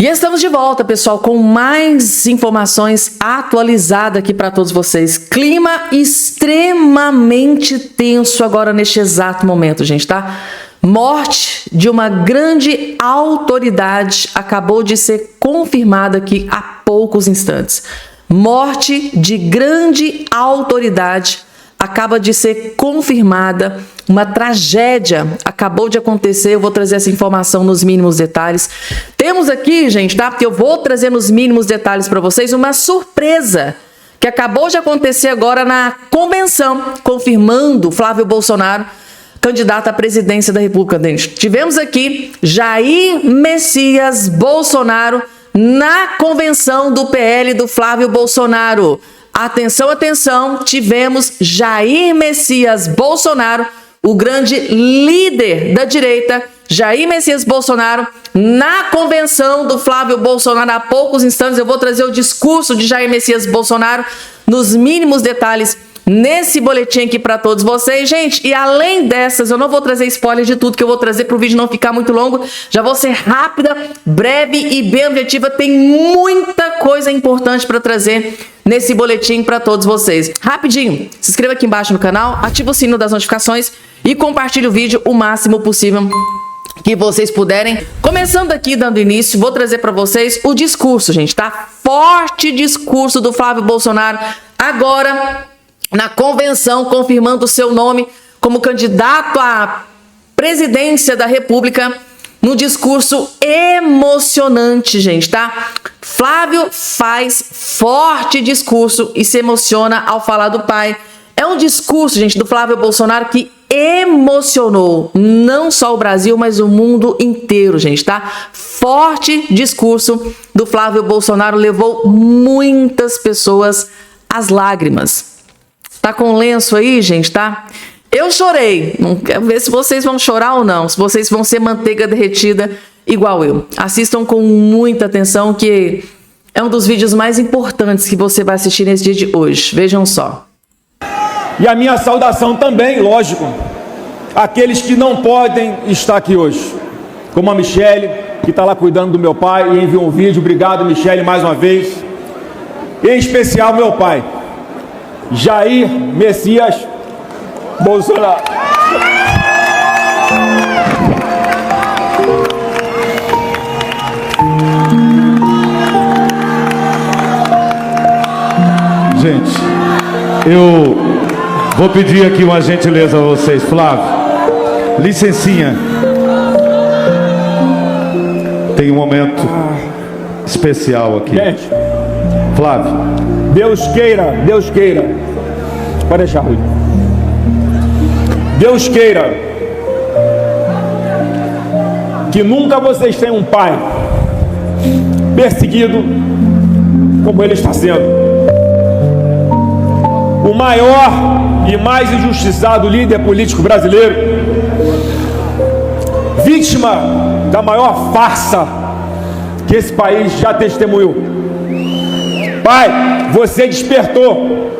E estamos de volta, pessoal, com mais informações atualizadas aqui para todos vocês. Clima extremamente tenso agora neste exato momento, gente, tá? Morte de uma grande autoridade acabou de ser confirmada aqui há poucos instantes. Morte de grande autoridade acaba de ser confirmada. Uma tragédia acabou de acontecer. Eu vou trazer essa informação nos mínimos detalhes. Temos aqui, gente, tá? Porque eu vou trazer nos mínimos detalhes para vocês uma surpresa que acabou de acontecer agora na convenção, confirmando Flávio Bolsonaro candidato à presidência da República. Tivemos aqui Jair Messias Bolsonaro na convenção do PL do Flávio Bolsonaro. Atenção, atenção, tivemos Jair Messias Bolsonaro, o grande líder da direita, Jair Messias Bolsonaro, na convenção do Flávio Bolsonaro. Há poucos instantes eu vou trazer o discurso de Jair Messias Bolsonaro nos mínimos detalhes nesse boletim aqui para todos vocês, gente. E além dessas, eu não vou trazer spoiler de tudo que eu vou trazer para o vídeo não ficar muito longo. Já vou ser rápida, breve e bem objetiva. Tem muita coisa importante para trazer nesse boletim para todos vocês. Rapidinho, se inscreva aqui embaixo no canal, ativa o sininho das notificações e compartilhe o vídeo o máximo possível que vocês puderem. Começando aqui, dando início, vou trazer para vocês o discurso, gente, tá? Forte discurso do Flávio Bolsonaro agora na convenção, confirmando o seu nome como candidato à presidência da República, num discurso emocionante, gente, tá? Flávio faz forte discurso e se emociona ao falar do pai. É um discurso, gente, do Flávio Bolsonaro que emocionou não só o Brasil, mas o mundo inteiro, gente, tá? Forte discurso do Flávio Bolsonaro levou muitas pessoas às lágrimas. Tá com lenço aí, gente, tá? Eu chorei. Não quero ver se vocês vão chorar ou não. Se vocês vão ser manteiga derretida igual eu. Assistam com muita atenção, que é um dos vídeos mais importantes que você vai assistir nesse dia de hoje. Vejam só. E a minha saudação também, lógico, àqueles que não podem estar aqui hoje. Como a Michele, que está lá cuidando do meu pai e enviou um vídeo. Obrigado, Michele, mais uma vez. Em especial, meu pai, Jair Messias Bolsonaro. Gente, eu vou pedir aqui uma gentileza a vocês. Flávio, licencinha. Tem um momento especial aqui. Gente, Flávio, Deus queira, pode deixar, Rui. Deus queira que nunca vocês tenham um pai perseguido como ele está sendo. O maior e mais injustiçado líder político brasileiro, vítima da maior farsa que esse país já testemunhou. Pai, você despertou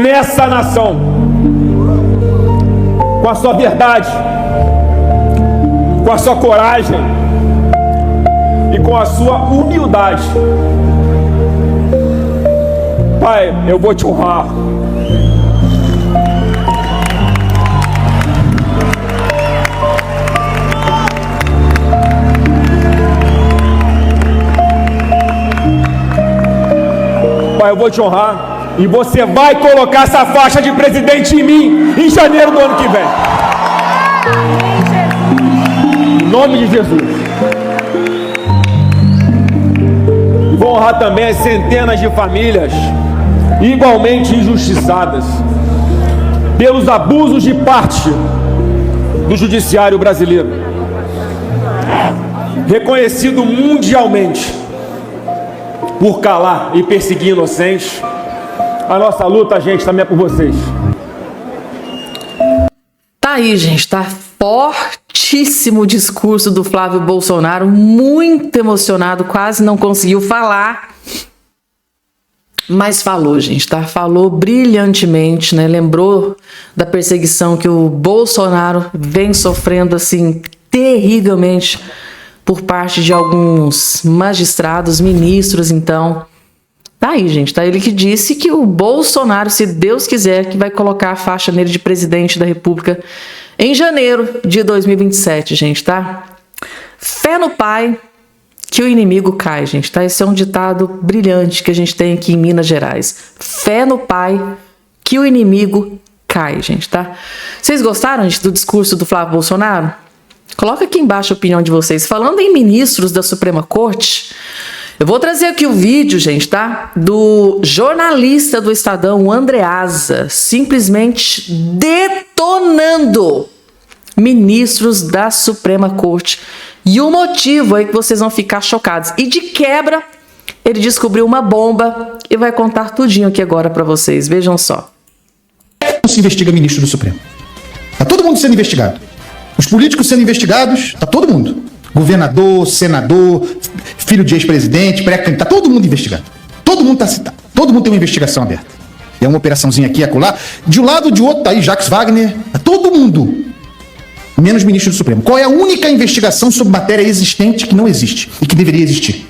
nessa nação com a sua verdade, com a sua coragem e com a sua humildade. Pai, eu vou te honrar. Pai, eu vou te honrar. E você vai colocar essa faixa de presidente em mim em janeiro do ano que vem. Em nome de Jesus. Vou honrar também as centenas de famílias igualmente injustiçadas pelos abusos de parte do judiciário brasileiro, reconhecido mundialmente por calar e perseguir inocentes. A nossa luta, gente, também é por vocês. Tá aí, gente, tá fortíssimo o discurso do Flávio Bolsonaro, muito emocionado, quase não conseguiu falar, mas falou, gente, tá? Falou brilhantemente, né? Lembrou da perseguição que o Bolsonaro vem sofrendo, assim, terrivelmente por parte de alguns magistrados, ministros, então. Tá aí, gente, tá ele que disse que o Bolsonaro, se Deus quiser, que vai colocar a faixa nele de presidente da República em janeiro de 2027, gente, tá? Fé no pai, que o inimigo cai, gente, tá? Esse é um ditado brilhante que a gente tem aqui em Minas Gerais. Fé no pai, que o inimigo cai, gente, tá? Vocês gostaram, gente, do discurso do Flávio Bolsonaro? Coloca aqui embaixo a opinião de vocês. Falando em ministros da Suprema Corte, eu vou trazer aqui o vídeo, gente, tá? Do jornalista do Estadão, o Andreasa, simplesmente detonando ministros da Suprema Corte. E o motivo aí que vocês vão ficar chocados. E de quebra, ele descobriu uma bomba e vai contar tudinho aqui agora pra vocês. Vejam só. Não se investiga ministro do Supremo. Tá todo mundo sendo investigado. Os políticos sendo investigados, tá todo mundo. Governador, senador, filho de ex-presidente, pré-candidato, tá todo mundo investigado. Todo mundo tá citado. Todo mundo tem uma investigação aberta. É uma operaçãozinha aqui e acolá. De um lado ou de outro, tá aí Jacques Wagner. Tá todo mundo. Menos ministro do Supremo. Qual é a única investigação sobre matéria existente que não existe e que deveria existir?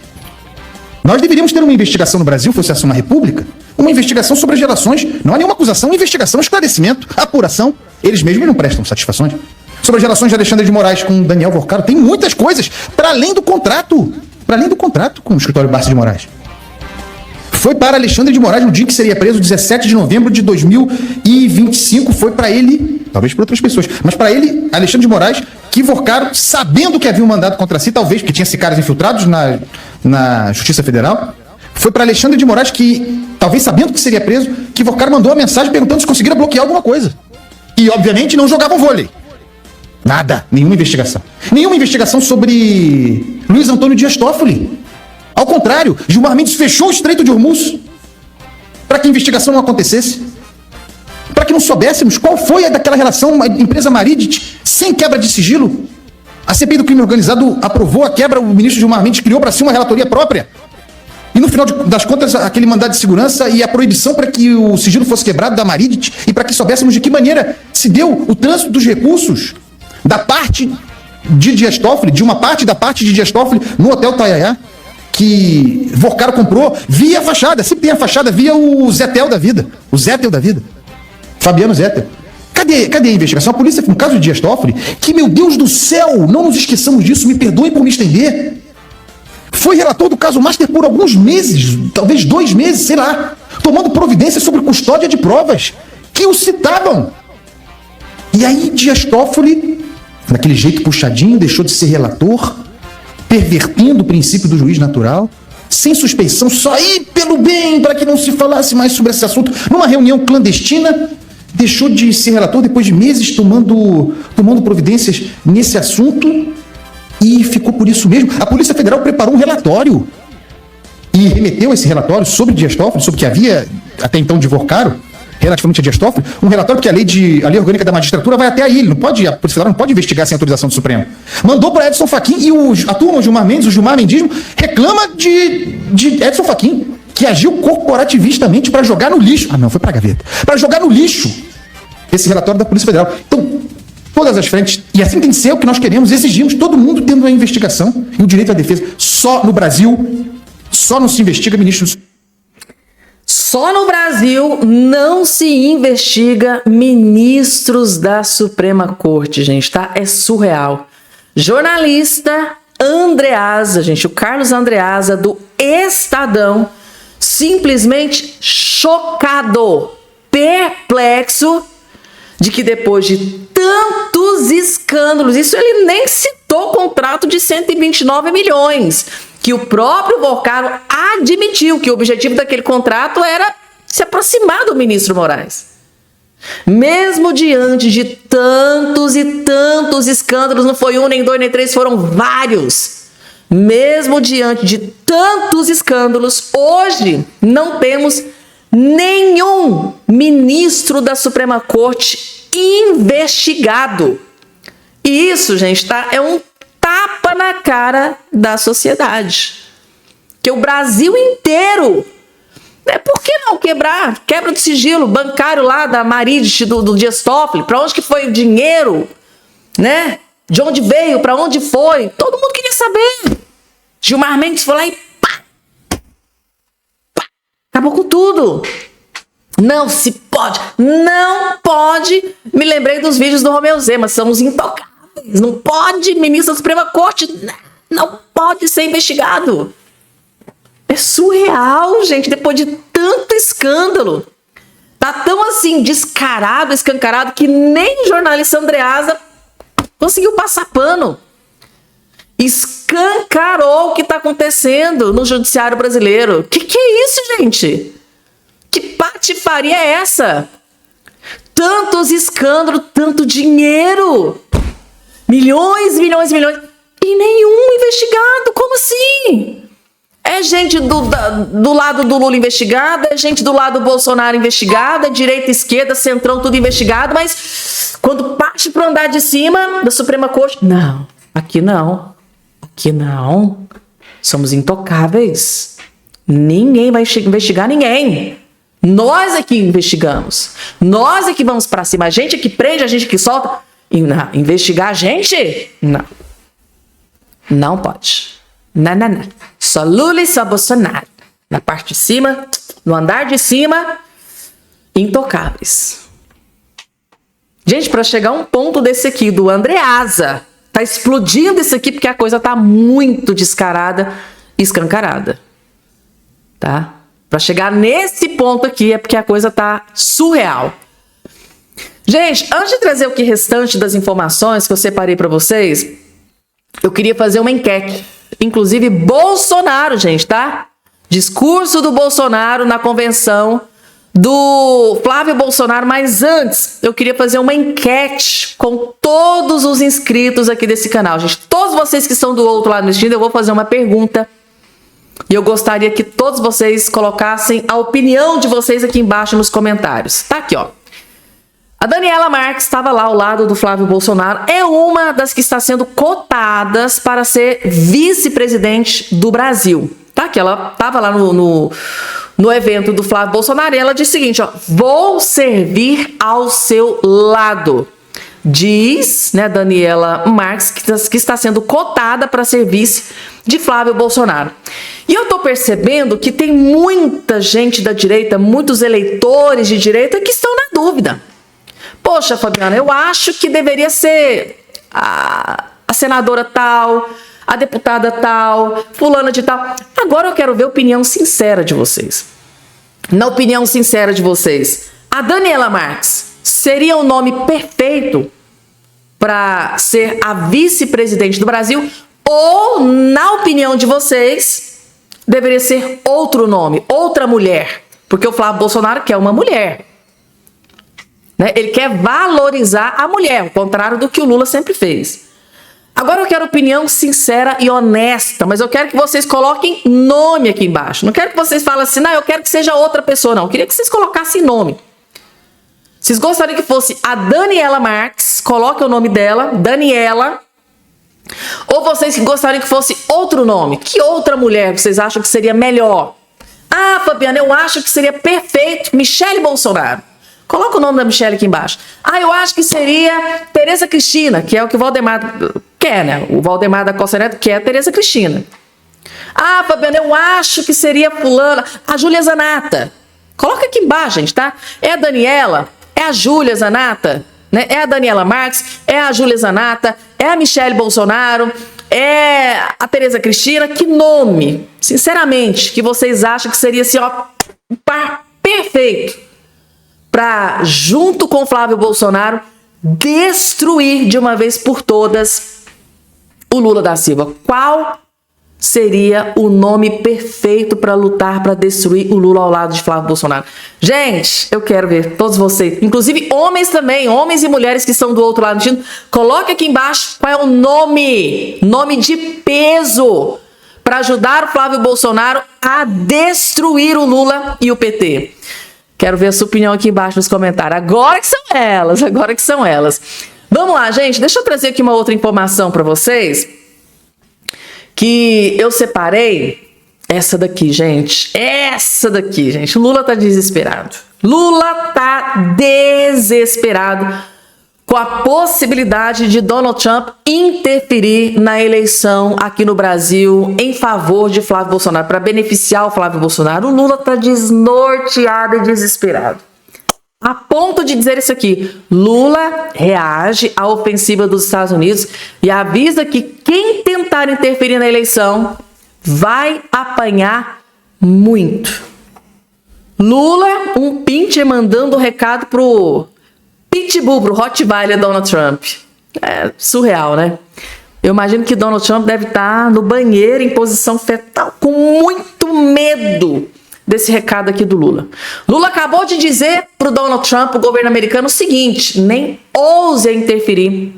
Nós deveríamos ter uma investigação no Brasil, fosse ação na República, uma investigação sobre as relações, não há nenhuma acusação, uma investigação, esclarecimento, apuração. Eles mesmos não prestam satisfações. Sobre as relações de Alexandre de Moraes com Daniel Vorcaro, tem muitas coisas para além do contrato. Para além do contrato com o escritório Barça de Moraes. Foi para Alexandre de Moraes no dia que seria preso, 17 de novembro de 2025. Foi para ele, talvez para outras pessoas, mas para ele, Alexandre de Moraes, que Vorcaro, sabendo que havia um mandado contra si, talvez porque tinha caras infiltrados na Justiça Federal, foi para Alexandre de Moraes que, talvez sabendo que seria preso, que Vorcaro mandou uma mensagem perguntando se conseguiria bloquear alguma coisa. E, obviamente, não jogavam vôlei. Nada, nenhuma investigação. Nenhuma investigação sobre Luiz Antônio Dias Toffoli. Ao contrário, Gilmar Mendes fechou o Estreito de Hormuz para que a investigação não acontecesse. Para que não soubéssemos qual foi daquela relação, a empresa Maridit, sem quebra de sigilo. A CPI do crime organizado aprovou a quebra, o ministro Gilmar Mendes criou para si uma relatoria própria. E no final das contas, aquele mandado de segurança e a proibição para que o sigilo fosse quebrado da Maridit e para que soubéssemos de que maneira se deu o trânsito dos recursos da parte de Dias Toffoli, de uma parte da parte de Dias Toffoli no Hotel Taiaiá, que Vorcaro comprou via fachada, sempre tem a fachada, via o Zetel da vida, Fabiano Zettel. Cadê a investigação? A polícia, no caso de Dias Toffoli, que, meu Deus do céu, não nos esqueçamos disso, me perdoem por me estender, foi relator do caso Master por alguns meses, talvez 2 meses, sei lá, tomando providências sobre custódia de provas que o citavam. E aí Dias Toffoli, daquele jeito puxadinho, deixou de ser relator, pervertendo o princípio do juiz natural, sem suspeição, só ir pelo bem, para que não se falasse mais sobre esse assunto, numa reunião clandestina, deixou de ser relator depois de meses tomando providências nesse assunto e ficou por isso mesmo. A Polícia Federal preparou um relatório e remeteu esse relatório sobre Dias Toffoli, sobre o que havia até então de Vorcaro, relativamente a Dias Toffoli, um relatório que a lei orgânica da magistratura vai até aí. A Polícia Federal não pode investigar sem autorização do Supremo. Mandou para Edson Fachin e a turma Gilmar Mendes, o Gilmar Mendismo, reclama de Edson Fachin, que agiu corporativistamente para jogar no lixo. Ah, não, foi para a gaveta. Para jogar no lixo esse relatório da Polícia Federal. Então, todas as frentes, e assim tem que ser o que nós queremos, exigimos, todo mundo tendo uma investigação e o direito à defesa. Só no Brasil, só não se investiga ministros. Só no Brasil não se investiga ministros da Suprema Corte, gente, tá? É surreal. Jornalista Andreasa, gente, o Carlos Andreasa do Estadão, simplesmente chocado, perplexo de que depois de tantos escândalos, isso ele nem citou o contrato de 129 milhões, que o próprio Vorcaro admitiu que o objetivo daquele contrato era se aproximar do ministro Moraes. Mesmo diante de tantos e tantos escândalos, não foi um, nem dois, nem três, foram vários. Mesmo diante de tantos escândalos, hoje não temos nenhum ministro da Suprema Corte investigado. E isso, gente, tá? É um tapa na cara da sociedade. Que o Brasil inteiro, por que não quebra do sigilo bancário lá da Maridit, do Dias Toffoli? Para onde que foi o dinheiro, né? De onde veio? Para onde foi? Todo mundo queria saber. Gilmar Mendes foi lá e pá! Acabou com tudo. Não se pode. Não pode. Me lembrei dos vídeos do Romeu Zema. São os intocáveis. Não pode, ministro da Suprema Corte. Não pode ser investigado. É surreal, gente, depois de tanto escândalo. Tá tão assim, descarado, escancarado, que nem o jornalista Andreasa conseguiu passar pano. Escancarou o que tá acontecendo no judiciário brasileiro. Que é isso, gente? Que patifaria é essa? Tantos escândalos, tanto dinheiro. Milhões, milhões, milhões. E nenhum investigado. Como assim? É gente do lado do Lula investigada, é gente do lado do Bolsonaro investigada, direita, esquerda, centrão, tudo investigado, mas quando parte para o andar de cima da Suprema Corte, não, aqui não, aqui não, somos intocáveis, ninguém vai investigar ninguém, nós é que investigamos, nós é que vamos para cima, a gente é que prende, a gente é que solta, e não, investigar a gente? Não, não pode. Não, não, não. Só Lula e só Bolsonaro. Na parte de cima, no andar de cima, intocáveis. Gente, para chegar a um ponto desse aqui, do Andreasa, tá explodindo isso aqui porque a coisa tá muito descarada e escancarada. Tá? Para chegar nesse ponto aqui é porque a coisa tá surreal. Gente, antes de trazer o que restante das informações que eu separei para vocês, eu queria fazer uma enquete. Inclusive Bolsonaro, gente, tá? Discurso do Bolsonaro na convenção do Flávio Bolsonaro. Mas antes, eu queria fazer uma enquete com todos os inscritos aqui desse canal. Gente, todos vocês que estão do outro lado do assistindo, eu vou fazer uma pergunta. E eu gostaria que todos vocês colocassem a opinião de vocês aqui embaixo nos comentários. Tá aqui, ó. A Daniela Marques estava lá ao lado do Flávio Bolsonaro, é uma das que está sendo cotadas para ser vice-presidente do Brasil. Tá? Que ela estava lá no evento do Flávio Bolsonaro e ela disse o seguinte, ó, vou servir ao seu lado. Diz, né, Daniela Marques, que está sendo cotada para ser vice de Flávio Bolsonaro. E eu tô percebendo que tem muita gente da direita, muitos eleitores de direita que estão na dúvida. Poxa, Fabiana, eu acho que deveria ser a senadora tal, a deputada tal, fulana de tal. Agora eu quero ver a opinião sincera de vocês. Na opinião sincera de vocês, a Daniela Marques seria o nome perfeito para ser a vice-presidente do Brasil? Ou, na opinião de vocês, deveria ser outro nome, outra mulher? Porque o Flávio Bolsonaro quer uma mulher. Né? Ele quer valorizar a mulher, ao contrário do que o Lula sempre fez. Agora eu quero opinião sincera e honesta, mas eu quero que vocês coloquem nome aqui embaixo. Não quero que vocês falem assim, não, eu quero que seja outra pessoa, não. Eu queria que vocês colocassem nome. Vocês gostariam que fosse a Daniela Marques, coloque o nome dela, Daniela, ou vocês gostariam que fosse outro nome? Que outra mulher vocês acham que seria melhor? Ah, Fabiana, eu acho que seria perfeito Michele Bolsonaro. Coloca o nome da Michele aqui embaixo. Ah, eu acho que seria Tereza Cristina, que é o que o Valdemar quer, né? O Valdemar da Costa Neto quer a Tereza Cristina. Ah, Fabiana, eu acho que seria fulana, a Júlia Zanata. Coloca aqui embaixo, gente, tá? É a Daniela, é a Júlia Zanata, né? É a Daniela Marques, é a Júlia Zanata, é a Michele Bolsonaro, é a Tereza Cristina. Que nome, sinceramente, que vocês acham que seria assim, ó, um par perfeito para, junto com Flávio Bolsonaro, destruir de uma vez por todas o Lula da Silva? Qual seria o nome perfeito para lutar, para destruir o Lula ao lado de Flávio Bolsonaro? Gente, eu quero ver todos vocês, inclusive homens também, homens e mulheres que estão do outro lado, coloque aqui embaixo qual é o nome de peso para ajudar o Flávio Bolsonaro a destruir o Lula e o PT. Quero ver a sua opinião aqui embaixo nos comentários. Agora que são elas. Vamos lá, gente. Deixa eu trazer aqui uma outra informação para vocês. Que eu separei. Essa daqui, gente. Lula tá desesperado. Lula tá desesperado com a possibilidade de Donald Trump interferir na eleição aqui no Brasil em favor de Flávio Bolsonaro, para beneficiar o Flávio Bolsonaro. O Lula está desnorteado e desesperado. A ponto de dizer isso aqui: Lula reage à ofensiva dos Estados Unidos e avisa que quem tentar interferir na eleição vai apanhar muito. Lula, um pincher mandando recado pro Pitbull, pro Rottweiler Donald Trump. É surreal, né? Eu imagino que Donald Trump deve estar no banheiro em posição fetal, com muito medo desse recado aqui do Lula. Lula acabou de dizer pro Donald Trump, o governo americano, o seguinte: nem ouse interferir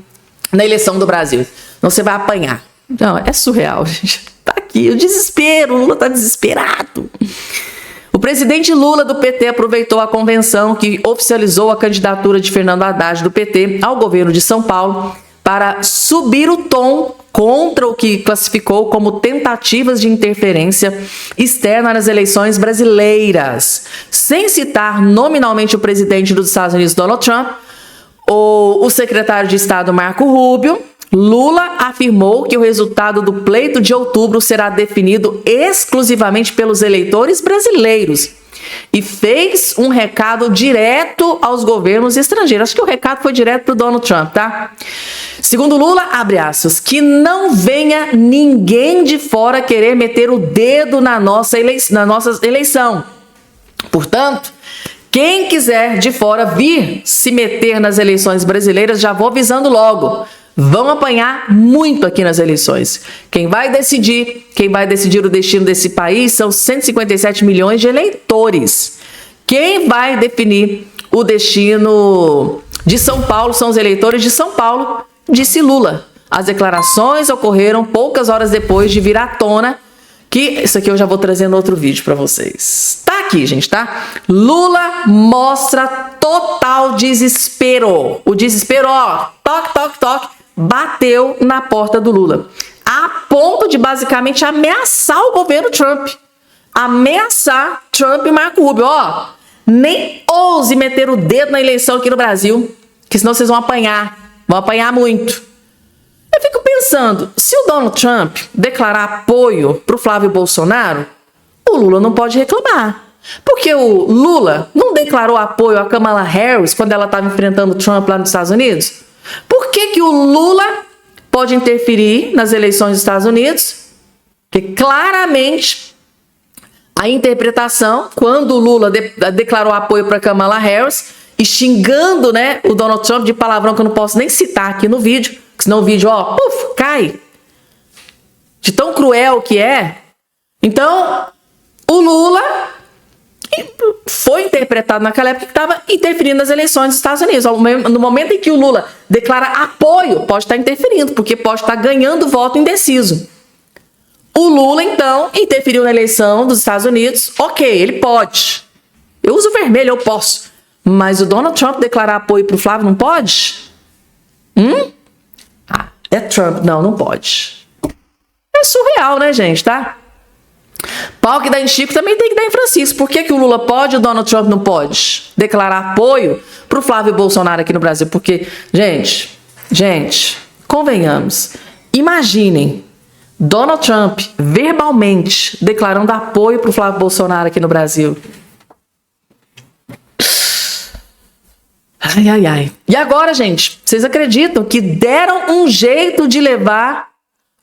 na eleição do Brasil, não, você vai apanhar. Não, é surreal, gente. Tá aqui o desespero, o Lula tá desesperado. O presidente Lula do PT aproveitou a convenção que oficializou a candidatura de Fernando Haddad do PT ao governo de São Paulo para subir o tom contra o que classificou como tentativas de interferência externa nas eleições brasileiras. Sem citar nominalmente o presidente dos Estados Unidos, Donald Trump, ou o secretário de Estado, Marco Rubio, Lula afirmou que o resultado do pleito de outubro será definido exclusivamente pelos eleitores brasileiros e fez um recado direto aos governos estrangeiros. Acho que o recado foi direto para o Donald Trump, tá? Segundo Lula, abre aspas, que não venha ninguém de fora querer meter o dedo na nossa eleição. Portanto, quem quiser de fora vir se meter nas eleições brasileiras, já vou avisando logo, vão apanhar muito aqui nas eleições. Quem vai decidir o destino desse país são 157 milhões de eleitores. Quem vai definir o destino de São Paulo são os eleitores de São Paulo, disse Lula. As declarações ocorreram poucas horas depois de vir à tona, que isso aqui eu já vou trazer no outro vídeo para vocês. Tá aqui, gente, tá? Lula mostra total desespero. O desespero, ó, toque, toque, toque, bateu na porta do Lula, a ponto de basicamente ameaçar o governo Trump. Ameaçar Trump e Marco Rubio. Ó, nem ouse meter o dedo na eleição aqui no Brasil, que senão vocês vão apanhar muito. Eu fico pensando, se o Donald Trump declarar apoio para o Flávio Bolsonaro, o Lula não pode reclamar. Porque o Lula não declarou apoio a Kamala Harris quando ela estava enfrentando o Trump lá nos Estados Unidos? Por que o Lula pode interferir nas eleições dos Estados Unidos? Porque claramente a interpretação, quando o Lula declarou apoio para Kamala Harris e xingando, né, o Donald Trump de palavrão que eu não posso nem citar aqui no vídeo, porque senão o vídeo, ó, cai. De tão cruel que é. Então, o Lula foi interpretado naquela época que estava interferindo nas eleições dos Estados Unidos. No momento em que o Lula declara apoio, pode estar interferindo, porque pode estar ganhando voto indeciso. O Lula, então, interferiu na eleição dos Estados Unidos. Ok, ele pode. Eu uso vermelho, eu posso. Mas o Donald Trump declarar apoio para o Flávio não pode? Ah, é Trump. Não pode. É surreal, né, gente, tá? Pau que dá em Chico também tem que dar em Francisco. Por que o Lula pode e o Donald Trump não pode declarar apoio para o Flávio Bolsonaro aqui no Brasil? Porque, gente, convenhamos, imaginem Donald Trump verbalmente declarando apoio para o Flávio Bolsonaro aqui no Brasil. Ai. E agora, gente, vocês acreditam que deram um jeito de levar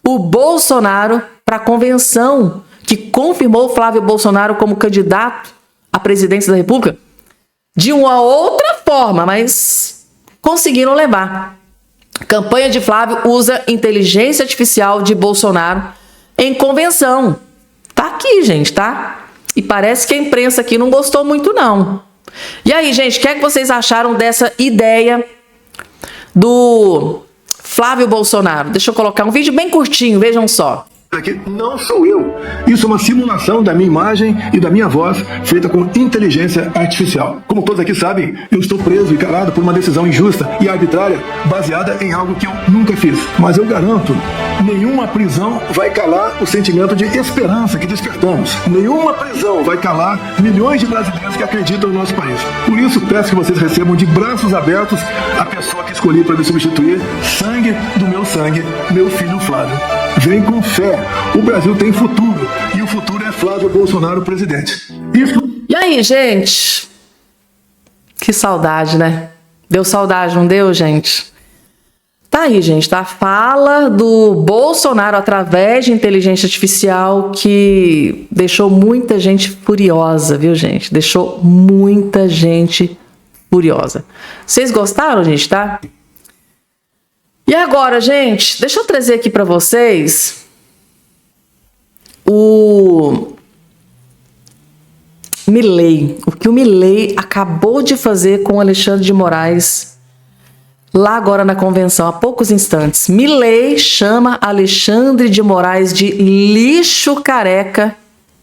o Bolsonaro para a convenção que confirmou Flávio Bolsonaro como candidato à presidência da República? De uma outra forma, mas conseguiram levar. Campanha de Flávio usa inteligência artificial de Bolsonaro em convenção. Tá aqui, gente, tá? E parece que a imprensa aqui não gostou muito, não. E aí, gente, o que é que vocês acharam dessa ideia do Flávio Bolsonaro? Deixa eu colocar um vídeo bem curtinho, vejam só. aqui não sou eu. Isso é uma simulação da minha imagem e da minha voz feita com inteligência artificial. Como todos aqui sabem, eu estou preso e calado por uma decisão injusta e arbitrária baseada em algo que eu nunca fiz. Mas eu garanto, nenhuma prisão vai calar o sentimento de esperança que despertamos. Nenhuma prisão vai calar milhões de brasileiros que acreditam no nosso país. Por isso, peço que vocês recebam de braços abertos a pessoa que escolhi para me substituir, sangue do meu sangue, meu filho Flávio. Vem com fé. O Brasil tem futuro. E o futuro é Flávio Bolsonaro, presidente. E aí, gente? Que saudade, né? Deu saudade, não deu, gente? Tá aí, gente, tá? Fala do Bolsonaro através de inteligência artificial que deixou muita gente furiosa, viu, gente? Deixou muita gente furiosa. Vocês gostaram, gente, tá? E agora, gente, deixa eu trazer aqui para vocês o Milei, o que o Milei acabou de fazer com o Alexandre de Moraes lá agora na convenção, há poucos instantes. Milei chama Alexandre de Moraes de lixo careca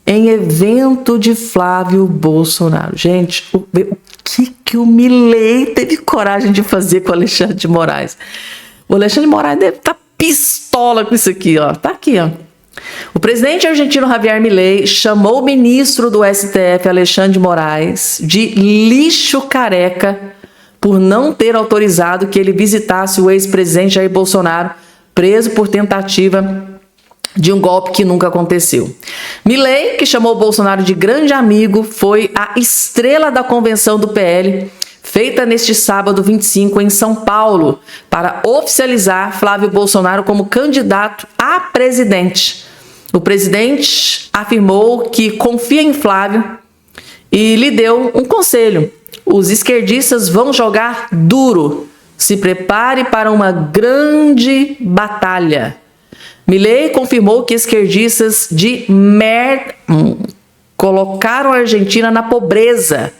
em evento de Flávio Bolsonaro. Gente, o que o Milei teve coragem de fazer com o Alexandre de Moraes? O Alexandre de Moraes deve estar pistola com isso aqui, ó. Tá aqui, ó. O presidente argentino Javier Milei chamou o ministro do STF, Alexandre de Moraes, de lixo careca por não ter autorizado que ele visitasse o ex-presidente Jair Bolsonaro, preso por tentativa de um golpe que nunca aconteceu. Milei, que chamou Bolsonaro de grande amigo, foi a estrela da convenção do PL, feita neste sábado 25 em São Paulo, para oficializar Flávio Bolsonaro como candidato a presidente. O presidente afirmou que confia em Flávio e lhe deu um conselho: os esquerdistas vão jogar duro, se prepare para uma grande batalha. Milei confirmou que esquerdistas de merda colocaram a Argentina na pobreza.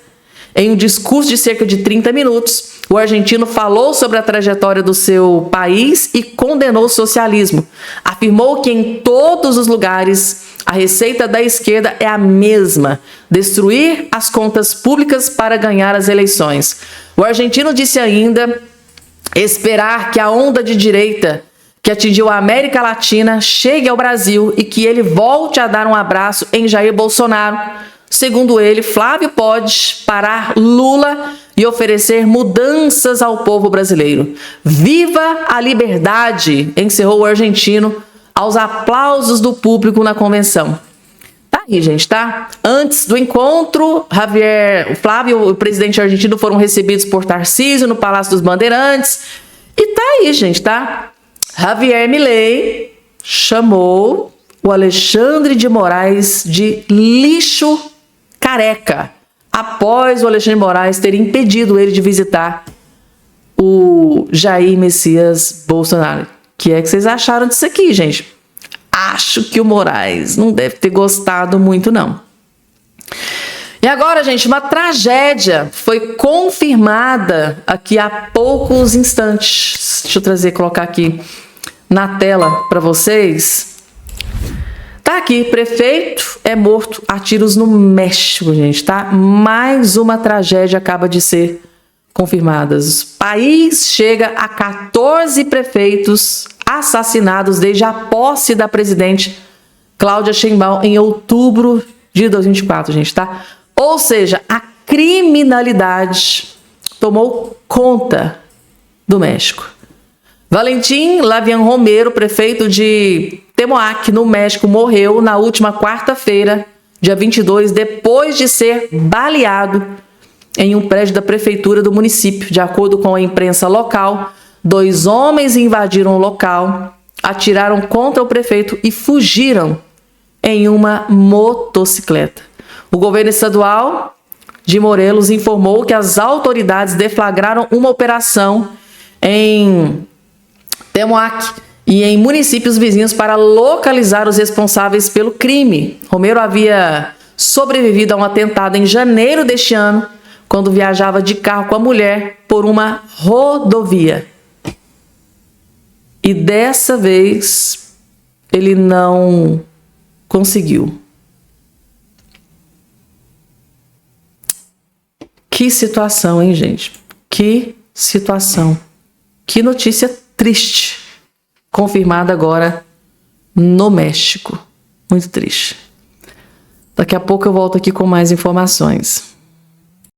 Em um discurso de cerca de 30 minutos, o argentino falou sobre a trajetória do seu país e condenou o socialismo. Afirmou que em todos os lugares a receita da esquerda é a mesma: destruir as contas públicas para ganhar as eleições. O argentino disse ainda esperar que a onda de direita que atingiu a América Latina chegue ao Brasil e que ele volte a dar um abraço em Jair Bolsonaro. Segundo ele, Flávio pode parar Lula e oferecer mudanças ao povo brasileiro. Viva a liberdade! Encerrou o argentino aos aplausos do público na convenção. Tá aí, gente, tá? Antes do encontro, o Flávio e o presidente argentino foram recebidos por Tarcísio no Palácio dos Bandeirantes. E tá aí, gente, tá? Javier Milei chamou o Alexandre de Moraes de lixo careca, após o Alexandre de Moraes ter impedido ele de visitar o Jair Messias Bolsonaro. O que é que vocês acharam disso aqui, gente? Acho que o Moraes não deve ter gostado muito, não. E agora, gente, uma tragédia foi confirmada aqui há poucos instantes. Deixa eu colocar aqui na tela para vocês. Tá aqui, prefeito é morto a tiros no México, gente, tá? Mais uma tragédia acaba de ser confirmada. O país chega a 14 prefeitos assassinados desde a posse da presidente Cláudia Sheinbaum em outubro de 2024, gente, tá? Ou seja, a criminalidade tomou conta do México. Valentim Lavian Romero, prefeito de Temoac, no México, morreu na última quarta-feira, dia 22, depois de ser baleado em um prédio da prefeitura do município. De acordo com a imprensa local, 2 homens invadiram o local, atiraram contra o prefeito e fugiram em uma motocicleta. O governo estadual de Morelos informou que as autoridades deflagraram uma operação em Temoac e em municípios vizinhos para localizar os responsáveis pelo crime. Romero havia sobrevivido a um atentado em janeiro deste ano, quando viajava de carro com a mulher por uma rodovia. E dessa vez ele não conseguiu. Que situação, hein, gente? Que situação. Que notícia triste. Confirmada agora no México. Muito triste. Daqui a pouco eu volto aqui com mais informações.